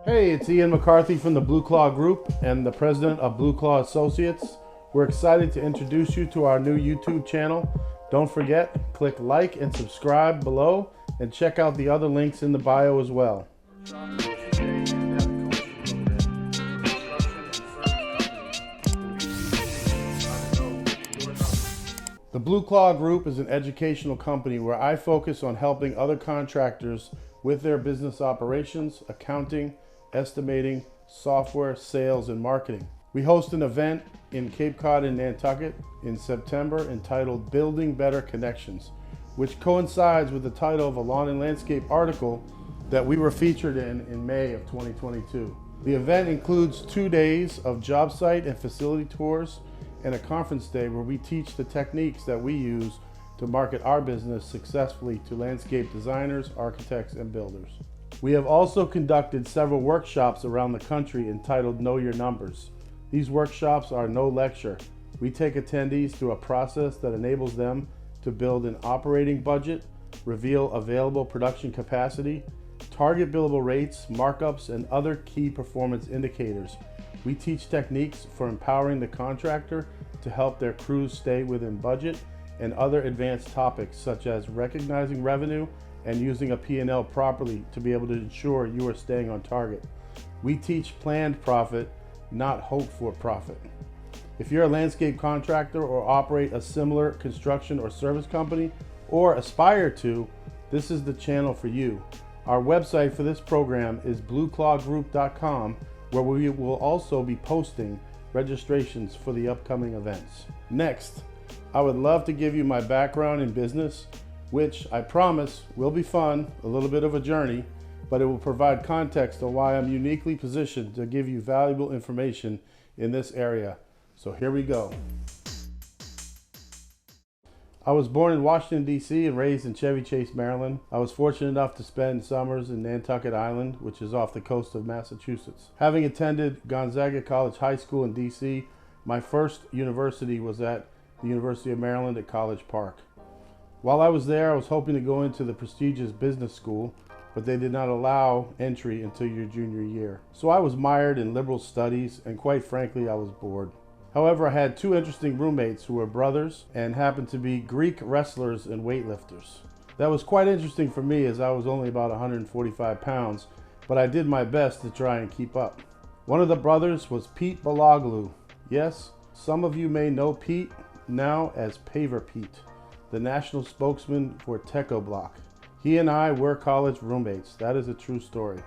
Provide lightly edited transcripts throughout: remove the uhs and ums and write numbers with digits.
Hey, it's Ian McCarthy from the Blue Claw Group and the president of Blue Claw Associates. We're excited to introduce you to our new YouTube channel. Don't forget, click like and subscribe below and check out the other links in the bio as well. The Blue Claw Group is an educational company where I focus on helping other contractors with their business operations, accounting, estimating, software, sales, and marketing. We host an event in Cape Cod and Nantucket in September entitled Building Better Connections, which coincides with the title of a lawn and landscape article that we were featured in May of 2022. The event includes 2 days of job site and facility tours and a conference day where we teach the techniques that we use to market our business successfully to landscape designers, architects, and builders. We have also conducted several workshops around the country entitled Know Your Numbers. These workshops are no lecture. We take attendees through a process that enables them to build an operating budget, reveal available production capacity, target billable rates, markups, and other key performance indicators. We teach techniques for empowering the contractor to help their crews stay within budget and other advanced topics such as recognizing revenue and using a P&L properly to be able to ensure you are staying on target. We teach planned profit, not hoped for profit. If you're a landscape contractor or operate a similar construction or service company or aspire to, this is the channel for you. Our website for this program is blueclawgroup.com, where we will also be posting registrations for the upcoming events. Next, I would love to give you my background in business, which I promise will be fun, a little bit of a journey, but it will provide context on why I'm uniquely positioned to give you valuable information in this area. So here we go. I was born in Washington, D.C. and raised in Chevy Chase, Maryland. I was fortunate enough to spend summers in Nantucket Island, which is off the coast of Massachusetts. Having attended Gonzaga College High School in D.C., my first university was at the University of Maryland at College Park. While I was there, I was hoping to go into the prestigious business school, but they did not allow entry until your junior year. So I was mired in liberal studies, and quite frankly, I was bored. However, I had two interesting roommates who were brothers and happened to be Greek wrestlers and weightlifters. That was quite interesting for me as I was only about 145 pounds, but I did my best to try and keep up. One of the brothers was Pete Baloglu. Yes, some of you may know Pete now as Paver Pete, the national spokesman for Techo Block. He and I were college roommates. That is a true story.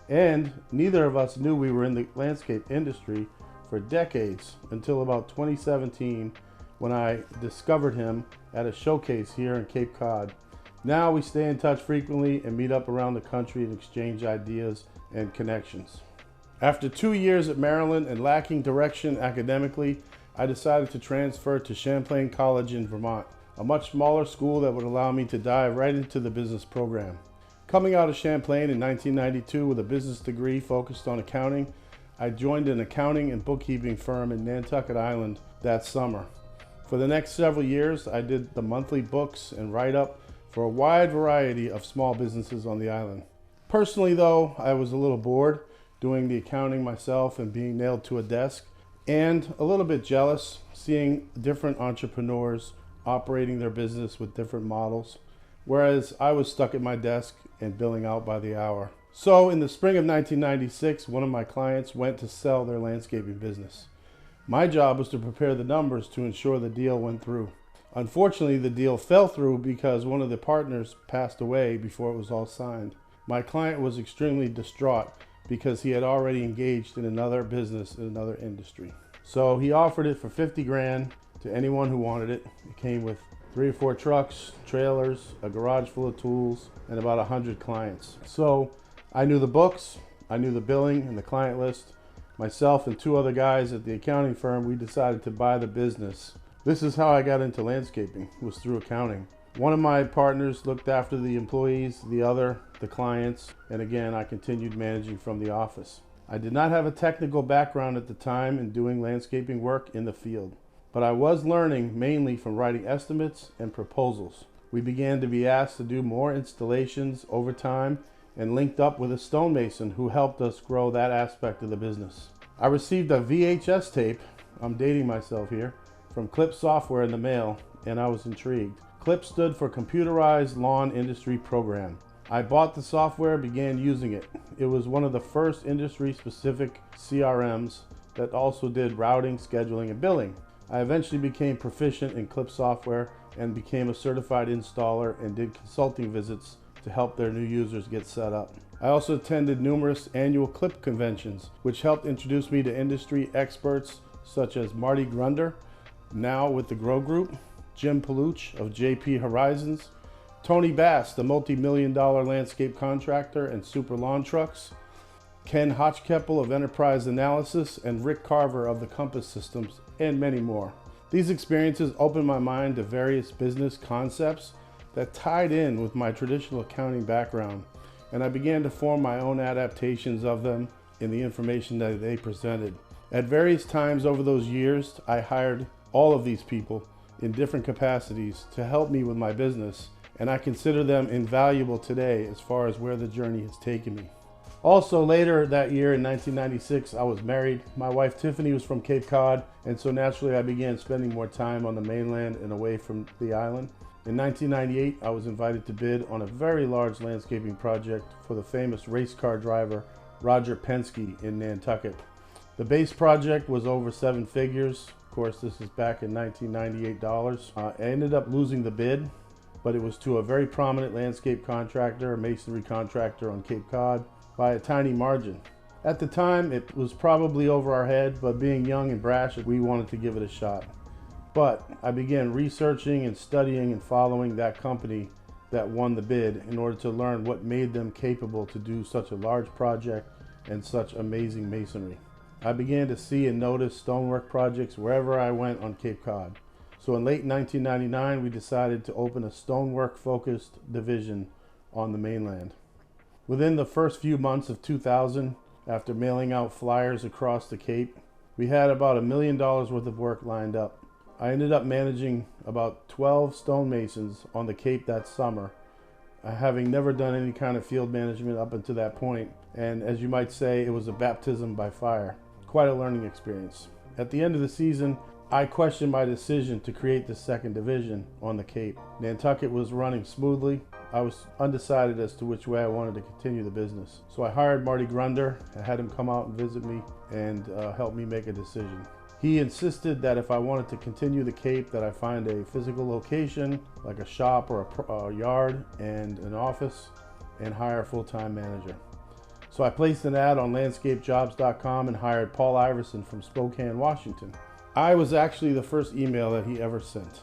And neither of us knew we were in the landscape industry for decades until about 2017 when I discovered him at a showcase here in Cape Cod. Now we stay in touch frequently and meet up around the country and exchange ideas and connections. After 2 years at Maryland and lacking direction academically, I decided to transfer to Champlain College in Vermont, a much smaller school that would allow me to dive right into the business program. Coming out of Champlain in 1992 with a business degree focused on accounting, I joined an accounting and bookkeeping firm in Nantucket Island that summer. For the next several years, I did the monthly books and write-up for a wide variety of small businesses on the island. Personally though, I was a little bored doing the accounting myself and being nailed to a desk, and a little bit jealous seeing different entrepreneurs operating their business with different models, whereas I was stuck at my desk and billing out by the hour. So in the spring of 1996, one of my clients went to sell their landscaping business. My job was to prepare the numbers to ensure the deal went through. Unfortunately, the deal fell through because one of the partners passed away before it was all signed. My client was extremely distraught because he had already engaged in another business in another industry. So he offered it for 50 grand to anyone who wanted it. It came with 3 or 4 trucks, trailers, a garage full of tools, and about 100 clients. So I knew the books, I knew the billing and the client list. Myself and 2 other guys at the accounting firm, we decided to buy the business. This is how I got into landscaping, was through accounting. One of my partners looked after the employees, the other, the clients, and again, I continued managing from the office. I did not have a technical background at the time in doing landscaping work in the field, but I was learning mainly from writing estimates and proposals. We began to be asked to do more installations over time and linked up with a stonemason who helped us grow that aspect of the business. I received a VHS tape, I'm dating myself here, from Clip Software in the mail, and I was intrigued. Clip stood for Computerized Lawn Industry Program. I bought the software, began using it. It was one of the first industry-specific CRMs that also did routing, scheduling, and billing. I eventually became proficient in Clip software and became a certified installer and did consulting visits to help their new users get set up. I also attended numerous annual Clip conventions, which helped introduce me to industry experts such as Marty Grunder, now with the Grow Group, Jim Paluch of JP Horizons, Tony Bass, the multi-million-dollar landscape contractor and super lawn trucks, Ken Hotchkeppel of Enterprise Analysis, and Rick Carver of the Compass Systems, and many more. These experiences opened my mind to various business concepts that tied in with my traditional accounting background, and I began to form my own adaptations of them in the information that they presented. At various times over those years, I hired all of these people in different capacities to help me with my business, and I consider them invaluable today as far as where the journey has taken me. Also, later that year in 1996, I was married. My wife Tiffany was from Cape Cod, and so naturally I began spending more time on the mainland and away from the island. In 1998, I was invited to bid on a very large landscaping project for the famous race car driver Roger Penske in Nantucket. The base project was over 7 figures. Of course, this is back in 1998 dollars. I ended up losing the bid, but it was to a very prominent landscape contractor, a masonry contractor on Cape Cod, by a tiny margin. At the time, it was probably over our head, but being young and brash, we wanted to give it a shot. But I began researching and studying and following that company that won the bid in order to learn what made them capable to do such a large project and such amazing masonry. I began to see and notice stonework projects wherever I went on Cape Cod. So in late 1999, we decided to open a stonework-focused division on the mainland. Within the first few months of 2000, after mailing out flyers across the Cape, we had about $1 million worth of work lined up. I ended up managing about 12 stonemasons on the Cape that summer, having never done any kind of field management up until that point, and as you might say, it was a baptism by fire. Quite a learning experience. At the end of the season, I questioned my decision to create the second division on the Cape. Nantucket was running smoothly. I was undecided as to which way I wanted to continue the business. So I hired Marty Grunder. I had him come out and visit me and help me make a decision. He insisted that if I wanted to continue the Cape, that I find a physical location, like a shop or a yard and an office, and hire a full-time manager. So I placed an ad on landscapejobs.com and hired Paul Iverson from Spokane, Washington. I was actually the first email that he ever sent.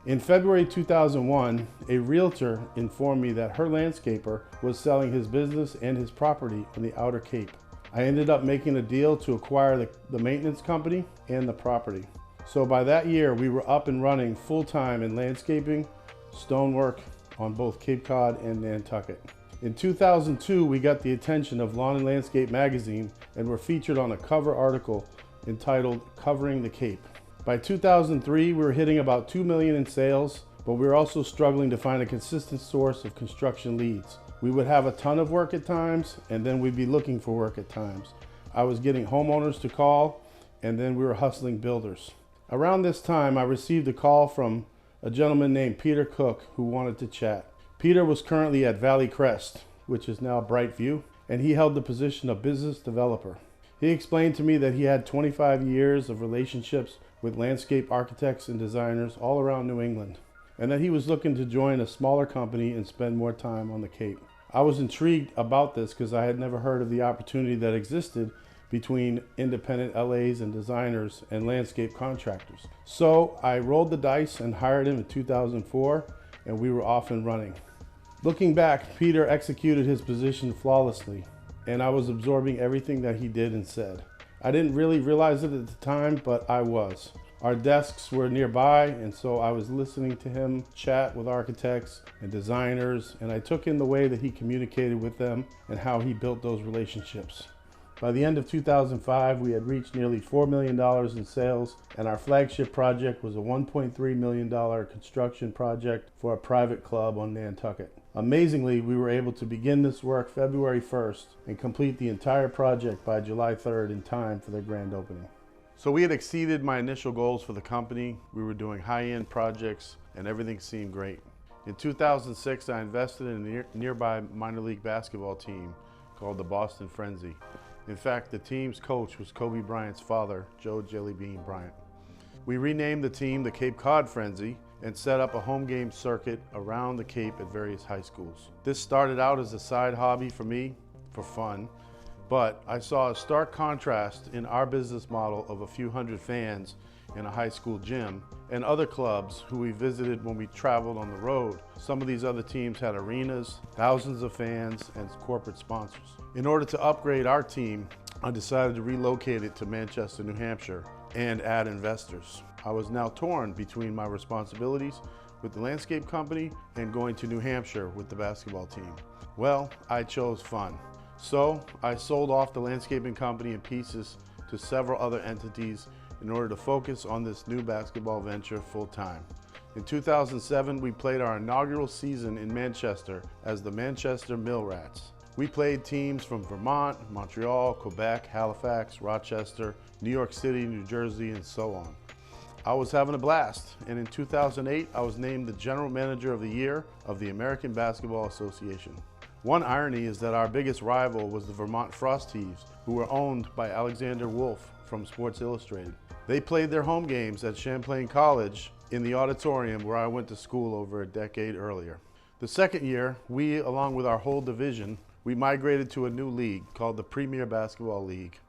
In February 2001, a realtor informed me that her landscaper was selling his business and his property on the Outer Cape. I ended up making a deal to acquire the maintenance company and the property. So by that year, we were up and running full-time in landscaping, stonework on both Cape Cod and Nantucket. In 2002, we got the attention of Lawn and Landscape magazine and were featured on a cover article entitled Covering the Cape. By 2003, we were hitting about $2 million in sales, but we were also struggling to find a consistent source of construction leads. We would have a ton of work at times, and then we'd be looking for work at times. I was getting homeowners to call, and then we were hustling builders. Around this time, I received a call from a gentleman named Peter Cook who wanted to chat. Peter was currently at Valley Crest, which is now Brightview, and he held the position of business developer. He explained to me that he had 25 years of relationships with landscape architects and designers all around New England, and that he was looking to join a smaller company and spend more time on the Cape. I was intrigued about this because I had never heard of the opportunity that existed between independent LAs and designers and landscape contractors. So I rolled the dice and hired him in 2004, and we were off and running. Looking back, Peter executed his position flawlessly, and I was absorbing everything that he did and said. I didn't really realize it at the time, but I was. Our desks were nearby, and so I was listening to him chat with architects and designers, and I took in the way that he communicated with them and how he built those relationships. By the end of 2005, we had reached nearly $4 million in sales, and our flagship project was a $1.3 million construction project for a private club on Nantucket. Amazingly, we were able to begin this work February 1st and complete the entire project by July 3rd in time for the grand opening. So we had exceeded my initial goals for the company. We were doing high-end projects and everything seemed great. In 2006, I invested in a nearby minor league basketball team called the Boston Frenzy. In fact, the team's coach was Kobe Bryant's father, Joe Jellybean Bryant. We renamed the team the Cape Cod Frenzy and set up a home game circuit around the Cape at various high schools. This started out as a side hobby for me, for fun, but I saw a stark contrast in our business model of a few hundred fans in a high school gym and other clubs who we visited when we traveled on the road. Some of these other teams had arenas, thousands of fans, and corporate sponsors. In order to upgrade our team, I decided to relocate it to Manchester, New Hampshire, and add investors. I was now torn between my responsibilities with the landscape company and going to New Hampshire with the basketball team. Well, I chose fun. So I sold off the landscaping company in pieces to several other entities in order to focus on this new basketball venture full time. In 2007, we played our inaugural season in Manchester as the Manchester Mill Rats. We played teams from Vermont, Montreal, Quebec, Halifax, Rochester, New York City, New Jersey, and so on. I was having a blast, and in 2008, I was named the General Manager of the Year of the American Basketball Association. One irony is that our biggest rival was the Vermont Frost Thieves, who were owned by Alexander Wolf from Sports Illustrated. They played their home games at Champlain College in the auditorium where I went to school over a decade earlier. The second year, we, along with our whole division, we migrated to a new league called the Premier Basketball League.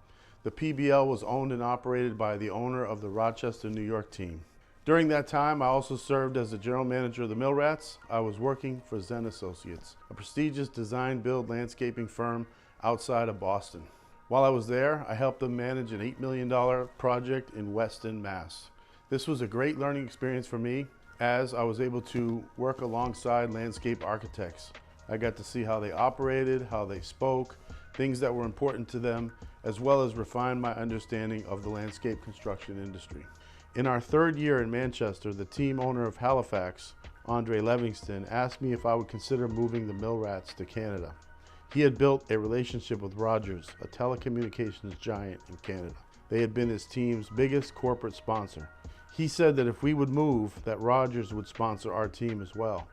The PBL was owned and operated by the owner of the Rochester, New York team. During that time, I also served as the general manager of the Mill Rats. I was working for Zen Associates, a prestigious design-build landscaping firm outside of Boston. While I was there, I helped them manage an $8 million project in Weston, Mass. This was a great learning experience for me, as I was able to work alongside landscape architects. I got to see how they operated, how they spoke, things that were important to them, as well as refine my understanding of the landscape construction industry. In our third year in Manchester, the team owner of Halifax, Andre Livingston, asked me if I would consider moving the Mill Rats to Canada. He had built a relationship with Rogers, a telecommunications giant in Canada. They had been his team's biggest corporate sponsor. He said that if we would move, that Rogers would sponsor our team as well.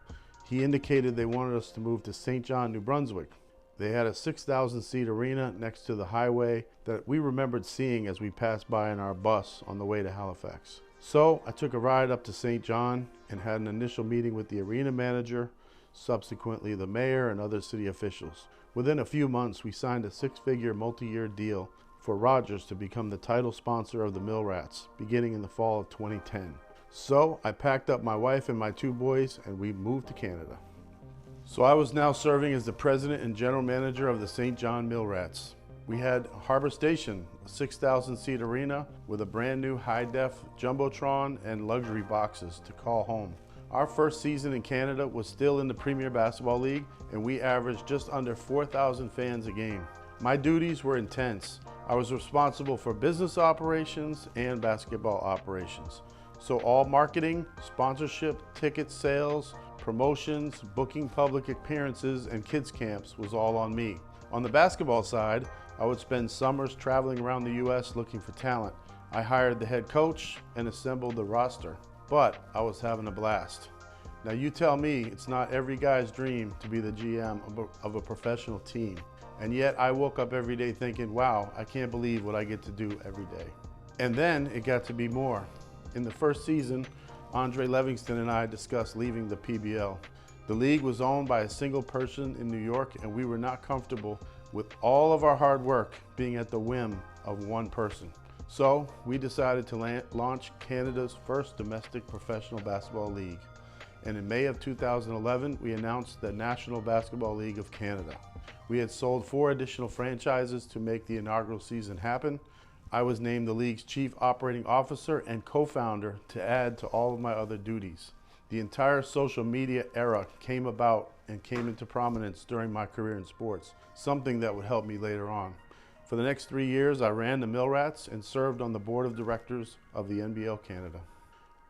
He indicated they wanted us to move to St. John, New Brunswick. They had a 6,000-seat arena next to the highway that we remembered seeing as we passed by in our bus on the way to Halifax. So I took a ride up to St. John and had an initial meeting with the arena manager, subsequently the mayor and other city officials. Within a few months, we signed a six-figure multi-year deal for Rogers to become the title sponsor of the Mill Rats, beginning in the fall of 2010. So I packed up my wife and my two boys and we moved to Canada. So I was now serving as the president and general manager of the St. John Mill Rats. We had Harbor Station, a 6,000-seat arena with a brand new high-def Jumbotron and luxury boxes to call home. Our first season in Canada was still in the Premier Basketball League, and we averaged just under 4,000 fans a game. My duties were intense. I was responsible for business operations and basketball operations. So all marketing, sponsorship, ticket sales, promotions, booking public appearances, and kids camps was all on me. On the basketball side, I would spend summers traveling around the US looking for talent. I hired the head coach and assembled the roster, but I was having a blast. Now you tell me it's not every guy's dream to be the GM of a professional team. And yet I woke up every day thinking, wow, I can't believe what I get to do every day. And then it got to be more. In the first season, Andre Livingston and I discussed leaving the PBL. The league was owned by a single person in New York, and we were not comfortable with all of our hard work being at the whim of one person. So we decided to launch Canada's first domestic professional basketball league. And in May of 2011, we announced the National Basketball League of Canada. We had sold 4 additional franchises to make the inaugural season happen. I was named the league's chief operating officer and co-founder to add to all of my other duties. The entire social media era came about and came into prominence during my career in sports, something that would help me later on. For the next 3 years, I ran the Mill Rats and served on the board of directors of the NBL Canada.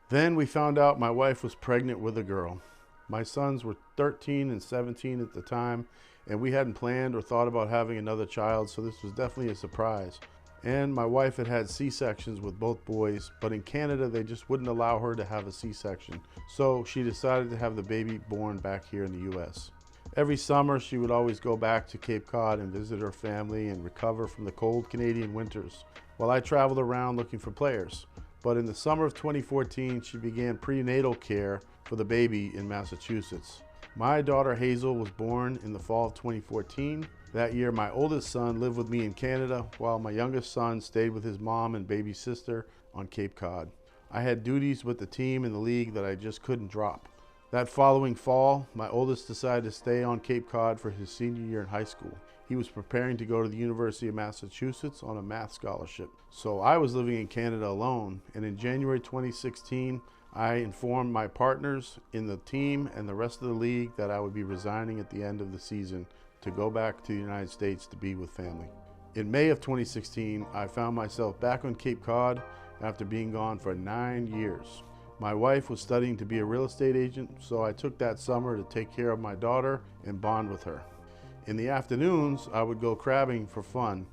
Then we found out my wife was pregnant with a girl. My sons were 13 and 17 at the time, and we hadn't planned or thought about having another child, so this was definitely a surprise. And my wife had had C-sections with both boys, but in Canada they just wouldn't allow her to have a C-section, so she decided to have the baby born back here in the US. Every summer she would always go back to Cape Cod and visit her family and recover from the cold Canadian winters, while I traveled around looking for players. But in the summer of 2014 she began prenatal care for the baby in Massachusetts. My daughter Hazel was born in the fall of 2014. That year, my oldest son lived with me in Canada, while my youngest son stayed with his mom and baby sister on Cape Cod. I had duties with the team in the league that I just couldn't drop. That following fall, my oldest decided to stay on Cape Cod for his senior year in high school. He was preparing to go to the University of Massachusetts on a math scholarship. So I was living in Canada alone, and in January 2016, I informed my partners in the team and the rest of the league that I would be resigning at the end of the season to go back to the United States to be with family. In May of 2016, I found myself back on Cape Cod after being gone for 9 years. My wife was studying to be a real estate agent, so I took that summer to take care of my daughter and bond with her. In the afternoons, I would go crabbing for fun.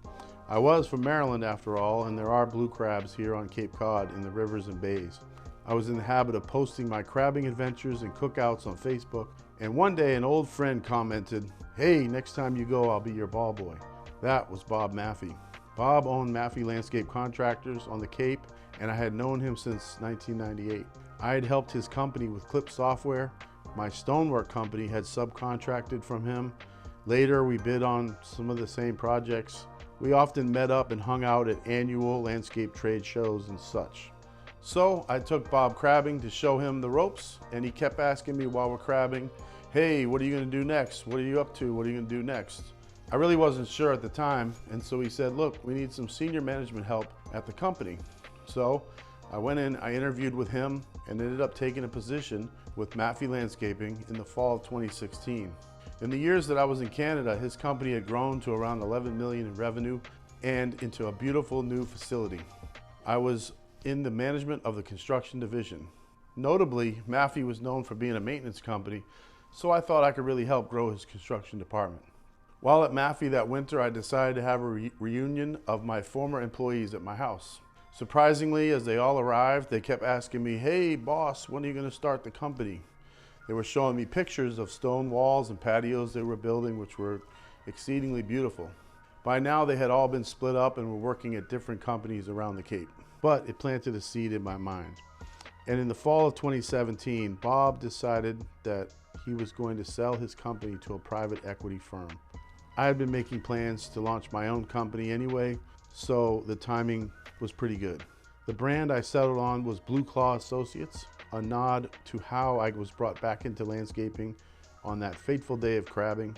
I was from Maryland after all, and there are blue crabs here on Cape Cod in the rivers and bays. I was in the habit of posting my crabbing adventures and cookouts on Facebook, and one day an old friend commented, "Hey, next time you go, I'll be your ball boy." That was Bob Maffey. Bob owned Maffey Landscape Contractors on the Cape, and I had known him since 1998. I had helped his company with Clip software. My stonework company had subcontracted from him. Later, we bid on some of the same projects. We often met up and hung out at annual landscape trade shows and such. So I took Bob crabbing to show him the ropes, and he kept asking me while we're crabbing, "Hey, what are you gonna do next? What are you up to? What are you gonna do next?" I really wasn't sure at the time, and so he said, "Look, we need some senior management help at the company." So I went in, I interviewed with him, and ended up taking a position with Maffey Landscaping in the fall of 2016. In the years that I was in Canada, his company had grown to around 11 million in revenue and into a beautiful new facility. I was in the management of the construction division. Notably, Maffey was known for being a maintenance company, so I thought I could really help grow his construction department. While at Maffey that winter, I decided to have a reunion of my former employees at my house. Surprisingly, as they all arrived, they kept asking me, "Hey boss, when are you going to start the company?" They were showing me pictures of stone walls and patios they were building, which were exceedingly beautiful. By now, they had all been split up and were working at different companies around the Cape. But it planted a seed in my mind. And in the fall of 2017, Bob decided that he was going to sell his company to a private equity firm. I had been making plans to launch my own company anyway, so the timing was pretty good. The brand I settled on was Blue Claw Associates, a nod to how I was brought back into landscaping on that fateful day of crabbing,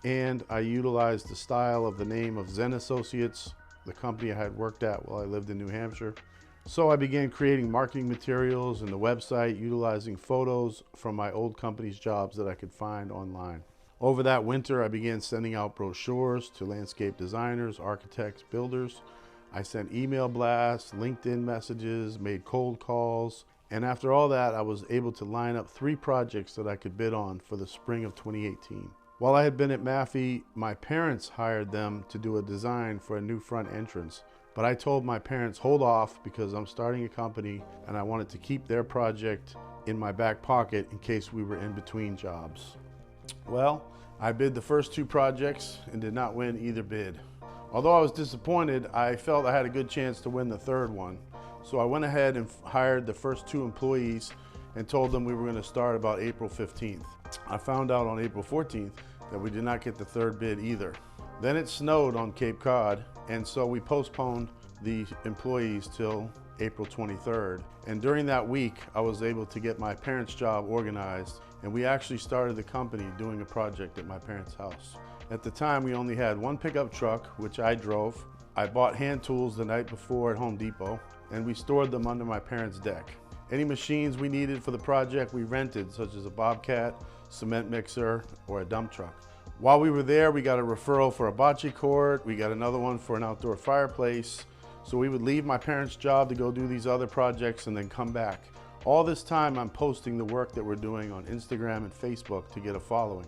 and I utilized the style of the name of Zen Associates, the company I had worked at while I lived in New Hampshire. So I began creating marketing materials and the website utilizing photos from my old company's jobs that I could find online. Over that winter, I began sending out brochures to landscape designers, architects, builders. I sent email blasts, LinkedIn messages, made cold calls, and after all that, I was able to line up 3 projects that I could bid on for the spring of 2018. While I had been at Maffey, my parents hired them to do a design for a new front entrance. But I told my parents, hold off because I'm starting a company and I wanted to keep their project in my back pocket in case we were in between jobs. Well, I bid the first 2 projects and did not win either bid. Although I was disappointed, I felt I had a good chance to win the 3rd one. So I went ahead and hired the first 2 employees and told them we were going to start about April 15th. I found out on April 14th that we did not get the 3rd bid either. Then it snowed on Cape Cod, and so we postponed the employees till April 23rd. And during that week, I was able to get my parents' job organized, and we actually started the company doing a project at my parents' house. At the time, we only had 1 pickup truck, which I drove. I bought hand tools the night before at Home Depot, and we stored them under my parents' deck. Any machines we needed for the project, we rented, such as a bobcat, cement mixer, or a dump truck. While we were there, we got a referral for a bocce court. We got another one for an outdoor fireplace. So we would leave my parents' job to go do these other projects and then come back. All this time I'm posting the work that we're doing on Instagram and Facebook to get a following.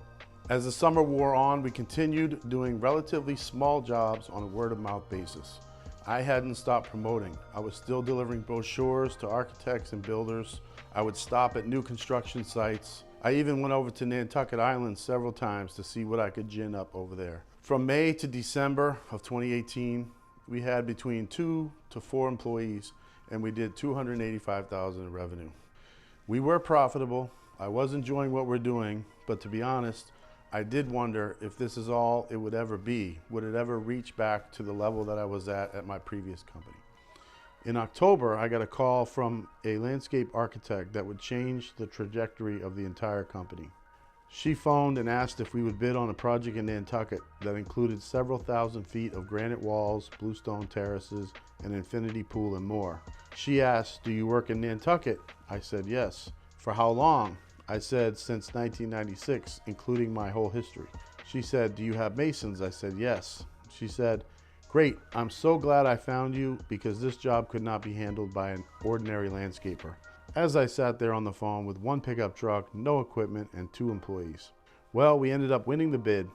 As the summer wore on, we continued doing relatively small jobs on a word-of-mouth basis. I hadn't stopped promoting. I was still delivering brochures to architects and builders. I would stop at new construction sites. I even went over to Nantucket Island several times to see what I could gin up over there. From May to December of 2018, we had between 2 to 4 employees, and we did $285,000 in revenue. We were profitable. I was enjoying what we're doing, but to be honest, I did wonder if this is all it would ever be. Would it ever reach back to the level that I was at my previous company? In October, I got a call from a landscape architect that would change the trajectory of the entire company. She phoned and asked if we would bid on a project in Nantucket that included several thousand feet of granite walls, bluestone terraces, an infinity pool, and more. She asked, "Do you work in Nantucket?" I said, "Yes." "For how long?" I said, "Since 1996, including my whole history." She said, "Do you have masons?" I said, "Yes." She said, "Great, I'm so glad I found you because this job could not be handled by an ordinary landscaper." As I sat there on the phone with 1 pickup truck, no equipment, and 2 employees. Well, we ended up winning the bid.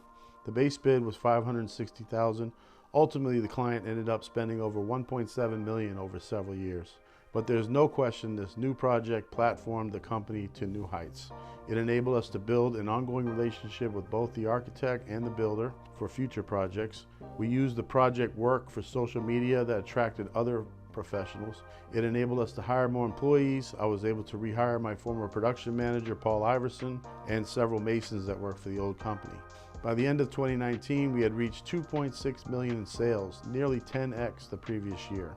The base bid was $560,000. Ultimately, the client ended up spending over $1.7 million over several years. But there's no question this new project platformed the company to new heights. It enabled us to build an ongoing relationship with both the architect and the builder for future projects. We used the project work for social media that attracted other professionals. It enabled us to hire more employees. I was able to rehire my former production manager, Paul Iverson, and several masons that worked for the old company. By the end of 2019, we had reached $2.6 million in sales, nearly 10x the previous year.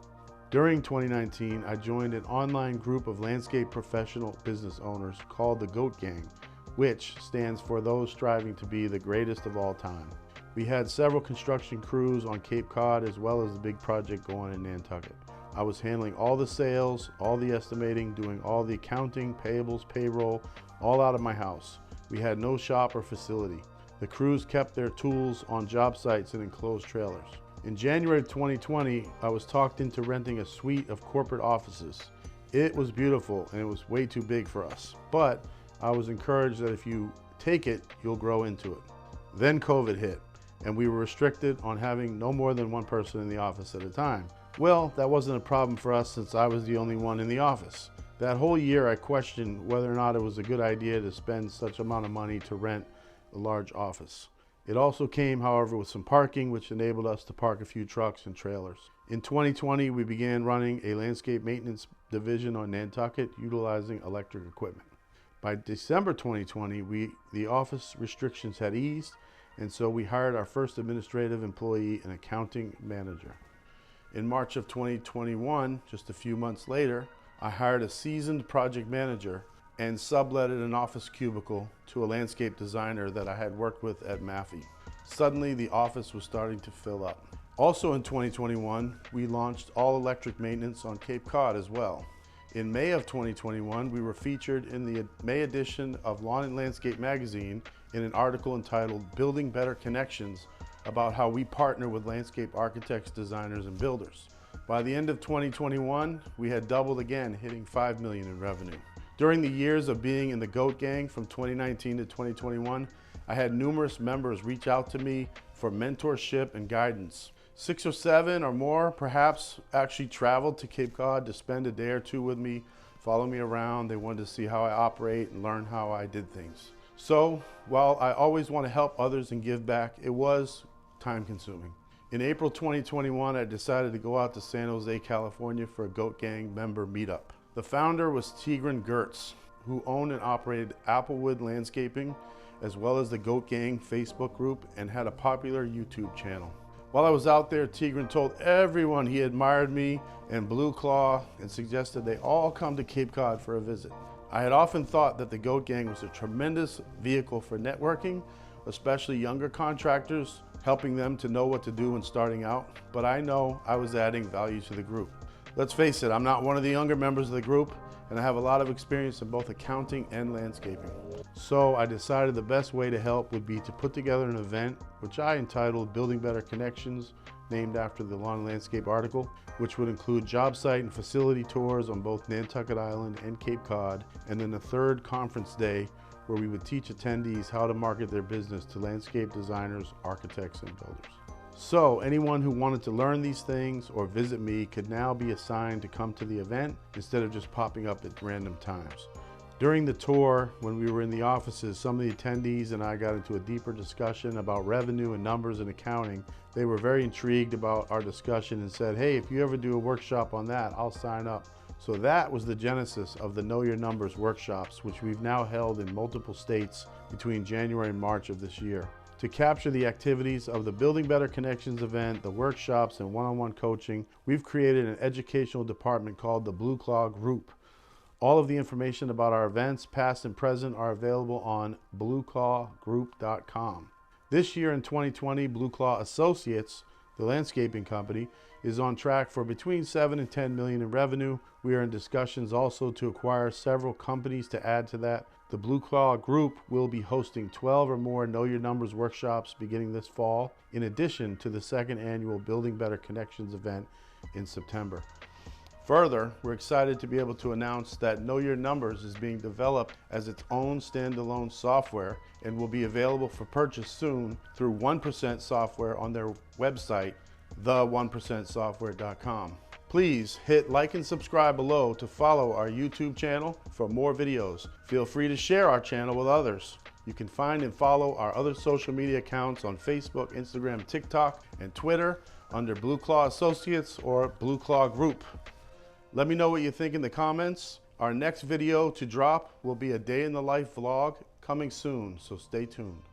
During 2019, I joined an online group of landscape professional business owners called the GOAT Gang, which stands for those striving to be the greatest of all time. We had several construction crews on Cape Cod as well as the big project going in Nantucket. I was handling all the sales, all the estimating, doing all the accounting, payables, payroll, all out of my house. We had no shop or facility. The crews kept their tools on job sites and enclosed trailers. In January 2020, I was talked into renting a suite of corporate offices. It was beautiful and it was way too big for us, but I was encouraged that if you take it, you'll grow into it. Then COVID hit and we were restricted on having no more than 1 person in the office at a time. Well, that wasn't a problem for us since I was the only one in the office. That whole year I questioned whether or not it was a good idea to spend such amount of money to rent a large office. It also came, however, with some parking, which enabled us to park a few trucks and trailers. In 2020, we began running a landscape maintenance division on Nantucket, utilizing electric equipment. By December 2020, the office restrictions had eased, and so we hired our first administrative employee and accounting manager. In March of 2021, just a few months later, I hired a seasoned project manager and subletted an office cubicle to a landscape designer that I had worked with at Maffey. Suddenly, the office was starting to fill up. Also in 2021, we launched all-electric maintenance on Cape Cod as well. In May of 2021, we were featured in the May edition of Lawn and Landscape magazine in an article entitled "Building Better Connections" about how we partner with landscape architects, designers, and builders. By the end of 2021, we had doubled again, hitting $5 million in revenue. During the years of being in the GOAT Gang from 2019 to 2021, I had numerous members reach out to me for mentorship and guidance. 6 or 7 or more perhaps actually traveled to Cape Cod to spend a day or 2 with me, follow me around. They wanted to see how I operate and learn how I did things. So while I always want to help others and give back, it was time consuming. In April 2021, I decided to go out to San Jose, California for a GOAT Gang member meetup. The founder was Tigran Gertz, who owned and operated Applewood Landscaping, as well as the GOAT Gang Facebook group, and had a popular YouTube channel. While I was out there, Tigran told everyone he admired me and Blue Claw and suggested they all come to Cape Cod for a visit. I had often thought that the GOAT Gang was a tremendous vehicle for networking, especially younger contractors, helping them to know what to do when starting out, but I know I was adding value to the group. Let's face it, I'm not one of the younger members of the group, and I have a lot of experience in both accounting and landscaping. So I decided the best way to help would be to put together an event, which I entitled Building Better Connections, named after the Lawn and Landscape article, which would include job site and facility tours on both Nantucket Island and Cape Cod, and then a third conference day where we would teach attendees how to market their business to landscape designers, architects, and builders. So anyone who wanted to learn these things or visit me could now be assigned to come to the event instead of just popping up at random times. During the tour, when we were in the offices, some of the attendees and I got into a deeper discussion about revenue and numbers and accounting. They were very intrigued about our discussion and said, hey, if you ever do a workshop on that, I'll sign up. So that was the genesis of the Know Your Numbers workshops, which we've now held in multiple states between January and March of this year. To capture the activities of the Building Better Connections event, the workshops, and one-on-one coaching, we've created an educational department called the Blue Claw Group. All of the information about our events, past and present, are available on blueclawgroup.com. This year in 2020, Blue Claw Associates, the landscaping company, is on track for between 7 and 10 million in revenue. We are in discussions also to acquire several companies to add to that. The Blue Claw Group will be hosting 12 or more Know Your Numbers workshops beginning this fall, in addition to the second annual Building Better Connections event in September. Further, we're excited to be able to announce that Know Your Numbers is being developed as its own standalone software and will be available for purchase soon through 1% Software on their website, the1percentsoftware.com. Please hit like and subscribe below to follow our YouTube channel for more videos. Feel free to share our channel with others. You can find and follow our other social media accounts on Facebook, Instagram, TikTok, and Twitter under Blue Claw Associates or Blue Claw Group. Let me know what you think in the comments. Our next video to drop will be a day in the life vlog coming soon, so stay tuned.